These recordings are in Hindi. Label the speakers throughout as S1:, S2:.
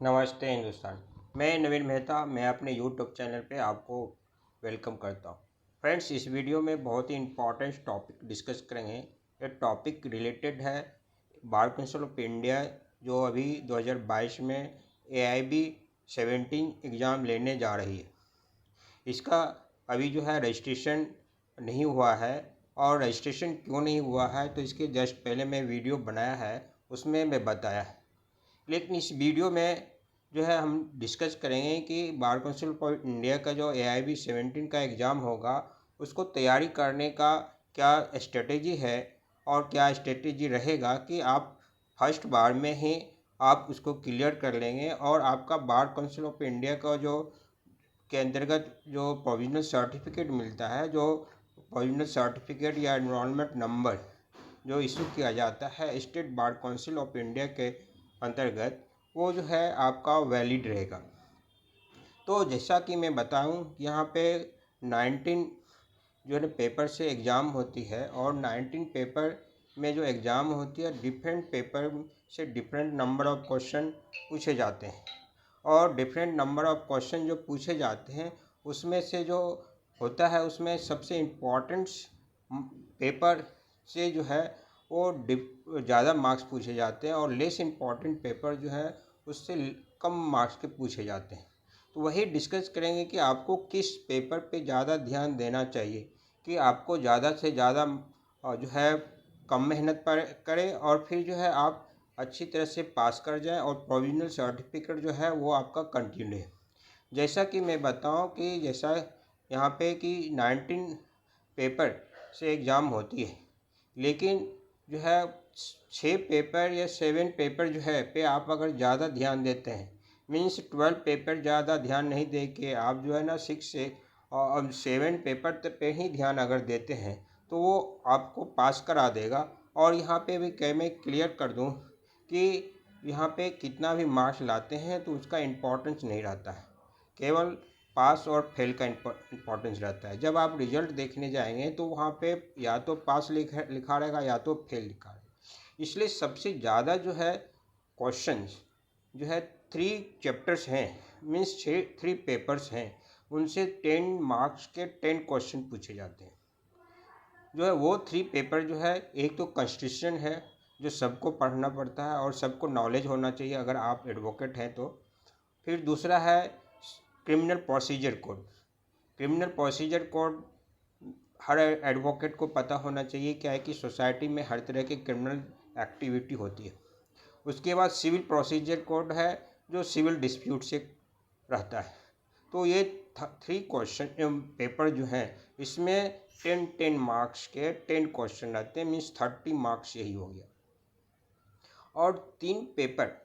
S1: नमस्ते हिंदुस्तान। मैं नवीन मेहता। मैं अपने यूट्यूब चैनल पे आपको वेलकम करता हूँ। फ्रेंड्स, इस वीडियो में बहुत ही इम्पोर्टेंट टॉपिक डिस्कस करेंगे। ये टॉपिक रिलेटेड है बार काउंसिल ऑफ इंडिया, जो अभी 2022 में AIB 17 एग्ज़ाम लेने जा रही है। इसका अभी जो है रजिस्ट्रेशन नहीं हुआ है, और रजिस्ट्रेशन क्यों नहीं हुआ है तो इसके जस्ट पहले मैं वीडियो बनाया है, उसमें मैं बताया है। लेकिन इस वीडियो में जो है हम डिस्कस करेंगे कि बार काउंसिल ऑफ इंडिया का जो AIB 17 का एग्ज़ाम होगा, उसको तैयारी करने का क्या स्ट्रेटेजी है और क्या स्ट्रेटेजी रहेगा कि आप फर्स्ट बार में ही आप उसको क्लियर कर लेंगे, और आपका बार काउंसिल ऑफ इंडिया का जो के अंतर्गत जो प्रोविजनल सर्टिफिकेट मिलता है, जो प्रोविजनल सर्टिफिकेट या एनरोलमेंट नंबर जो इशू किया जाता है state bar council of India के अंतर्गत, वो जो है आपका वैलिड रहेगा। तो जैसा कि मैं बताऊं, यहाँ पे 19 जो है पेपर से एग्ज़ाम होती है, और 19 पेपर में जो एग्ज़ाम होती है, डिफरेंट पेपर से डिफरेंट नंबर ऑफ क्वेश्चन पूछे जाते हैं। और डिफरेंट नंबर ऑफ क्वेश्चन जो पूछे जाते हैं, उसमें से जो होता है, उसमें सबसे इम्पोर्टेंट पेपर से जो है वो ज़्यादा मार्क्स पूछे जाते हैं, और लेस इम्पॉर्टेंट पेपर जो है उससे कम मार्क्स के पूछे जाते हैं। तो वही डिस्कस करेंगे कि आपको किस पेपर पे ज़्यादा ध्यान देना चाहिए, कि आपको ज़्यादा से ज़्यादा जो है कम मेहनत पर करें, और फिर जो है आप अच्छी तरह से पास कर जाएं, और प्रोविजनल सर्टिफिकेट जो है वो आपका कंटिन्यू है। जैसा कि मैं बताऊं कि जैसा यहाँ पे कि 19 पेपर से एग्ज़ाम होती है, लेकिन जो है 6 पेपर या 7 पेपर जो है पे आप अगर ज़्यादा ध्यान देते हैं, मीन्स 12 पेपर ज़्यादा ध्यान नहीं दे के आप जो है ना 6 से और 7 पेपर पे ही ध्यान अगर देते हैं, तो वो आपको पास करा देगा। और यहाँ पे भी मैं क्लियर कर दूँ कि यहाँ पे कितना भी मार्क्स लाते हैं तो उसका इम्पोर्टेंस नहीं रहता है, केवल पास और फेल का इम्पोर्टेंस रहता है। जब आप रिजल्ट देखने जाएंगे तो वहाँ पे या तो पास लिखा रहेगा या तो फेल लिखा रहेगा। इसलिए सबसे ज़्यादा जो है क्वेश्चंस जो है 3 चैप्टर्स हैं, मीन्स 3 पेपर्स हैं, उनसे 10 मार्क्स के 10 क्वेश्चन पूछे जाते हैं। जो है वो 3 पेपर जो है, एक तो कॉन्स्टिट्यूशन है जो सबको पढ़ना पड़ता है और सबको नॉलेज होना चाहिए अगर आप एडवोकेट हैं तो। फिर दूसरा है criminal procedure code. Criminal procedure code हर एडवोकेट को पता होना चाहिए, क्या है कि सोसाइटी में हर तरह की क्रिमिनल एक्टिविटी होती है। उसके बाद सिविल प्रोसीजर कोड है, जो सिविल डिस्प्यूट से रहता है। तो ये 3 क्वेश्चन पेपर जो हैं, इसमें 10 मार्क्स के 10 क्वेश्चन रहते हैं, मीन्स 30 मार्क्स यही हो गया। और 3 पेपर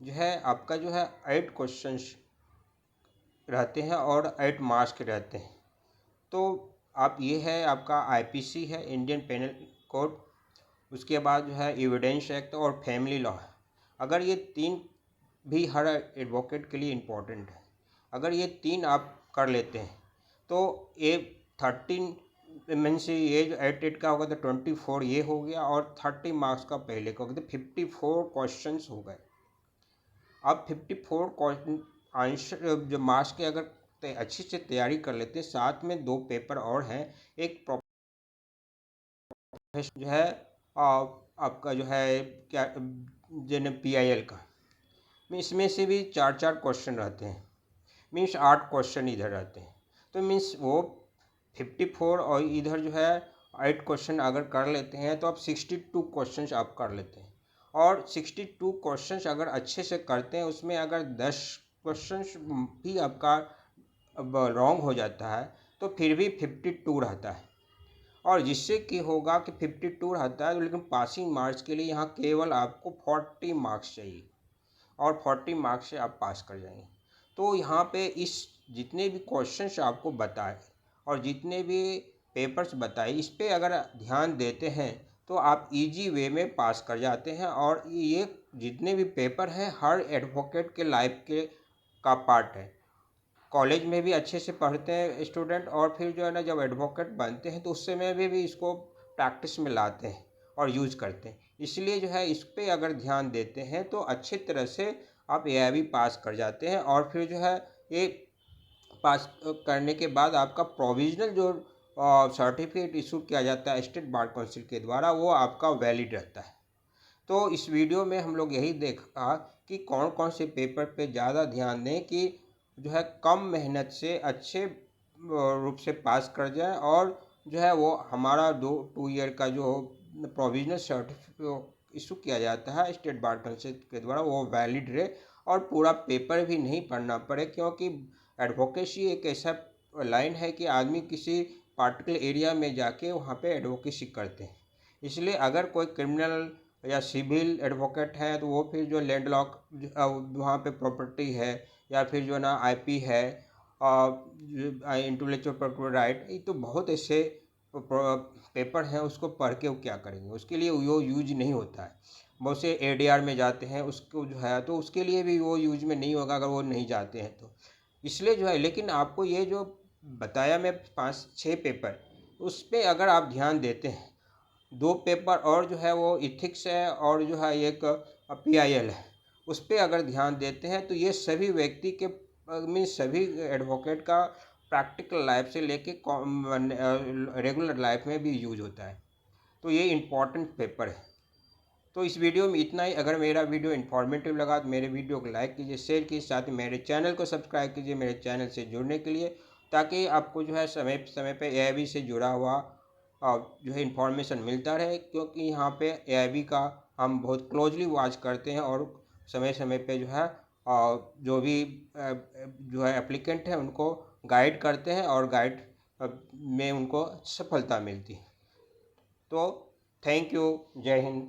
S1: जो है आपका जो है 8 क्वेश्चंस रहते हैं और 8 मार्क्स के रहते हैं। तो आप ये है आपका IPC है, इंडियन पेनल कोड। उसके बाद जो है एविडेंस एक्ट और फैमिली लॉ है। अगर ये 3 भी हर एडवोकेट के लिए इम्पोर्टेंट है, अगर ये 3 आप कर लेते हैं तो ये 13 मीन्स ये जो 8 का होगा तो 24 ये हो गया, और 30 मार्क्स का पहले का होगा तो 54 क्वेश्चंस हो गए। अब 54 क्वेश्चन आंसर जो मार्क्स के अगर अच्छी से तैयारी कर लेते हैं, साथ में 2 पेपर और हैं। एक जो है आपका जो है क्या PIL का, इसमें से भी 4 क्वेश्चन रहते हैं, मीन्स 8 क्वेश्चन इधर रहते हैं। तो मीन्स वो 54 और इधर जो है 8 क्वेश्चन अगर कर लेते हैं तो आप 62 क्वेश्चन आप कर लेते हैं। और 62 क्वेश्चन अगर अच्छे से करते हैं, उसमें अगर 10 क्वेश्चन भी आपका रॉन्ग हो जाता है तो फिर भी 52 रहता है। और जिससे कि होगा कि 52 रहता है तो, लेकिन पासिंग मार्क्स के लिए यहाँ केवल आपको 40 मार्क्स चाहिए, और 40 मार्क्स से आप पास कर जाएंगे। तो यहाँ पे इस जितने भी क्वेश्चंस आपको बताए और जितने भी पेपर्स बताए, इस पे अगर ध्यान देते हैं तो आप इजी वे में पास कर जाते हैं। और ये जितने भी पेपर हैं हर एडवोकेट के लाइफ के का पार्ट है। कॉलेज में भी अच्छे से पढ़ते हैं स्टूडेंट, और फिर जो है ना जब एडवोकेट बनते हैं तो उस समय में भी इसको प्रैक्टिस में लाते हैं और यूज़ करते हैं। इसलिए जो है इस पर अगर ध्यान देते हैं तो अच्छी तरह से आप AIB पास कर जाते हैं और फिर जो है ये पास करने के बाद आपका प्रोविजनल जो सर्टिफिकेट इशू किया जाता है स्टेट बार काउंसिल के द्वारा, वो आपका वैलिड रहता है। तो इस वीडियो में हम लोग यही देखा कि कौन कौन से पेपर पे ज़्यादा ध्यान दें कि जो है कम मेहनत से अच्छे रूप से पास कर जाए और जो है वो हमारा 2 ईयर का जो प्रोविजनल सर्टिफिकेट इशू किया जाता है स्टेट बार काउंसिल के द्वारा, वो वैलिड रहे और पूरा पेपर भी नहीं पढ़ना पड़े। क्योंकि एडवोकेसी एक ऐसा लाइन है कि आदमी किसी पार्टिकुलर एरिया में जाके वहाँ पे एडवोकेसी करते हैं। इसलिए अगर कोई क्रिमिनल या सिविल एडवोकेट है तो वो फिर जो लैंड लॉक वहाँ पे प्रॉपर्टी है या फिर जो ना IP है इंटेलेक्चुअल प्रॉपर्टी राइट, ये तो बहुत ऐसे पेपर हैं, उसको पढ़ के वो क्या करेंगे, उसके लिए वो यूज नहीं होता है। बहुत से ADR में जाते हैं उसको जो है तो उसके लिए भी वो यूज में नहीं होगा अगर वो नहीं जाते हैं तो। इसलिए जो है, लेकिन आपको ये जो बताया मैं 5-6 पेपर, उस पर अगर आप ध्यान देते हैं, 2 पेपर और जो है वो इथिक्स है और जो है एक PIL है, उस पर अगर ध्यान देते हैं तो ये सभी व्यक्ति के मीन सभी एडवोकेट का प्रैक्टिकल लाइफ से लेके रेगुलर लाइफ में भी यूज होता है। तो ये इम्पॉर्टेंट पेपर है। तो इस वीडियो में इतना ही। अगर मेरा वीडियो इन्फॉर्मेटिव लगा तो मेरे वीडियो को लाइक कीजिए, शेयर कीजिए, साथ ही मेरे चैनल को सब्सक्राइब कीजिए मेरे चैनल से जुड़ने के लिए, ताकि आपको जो है समय समय पे AIB से जुड़ा हुआ जो है इन्फॉर्मेशन मिलता रहे। क्योंकि यहाँ पे AIB का हम बहुत क्लोजली वॉच करते हैं और समय समय पे जो है जो भी जो है एप्लीकेंट है उनको गाइड करते हैं और गाइड में उनको सफलता मिलती है। तो थैंक यू, जय हिंद।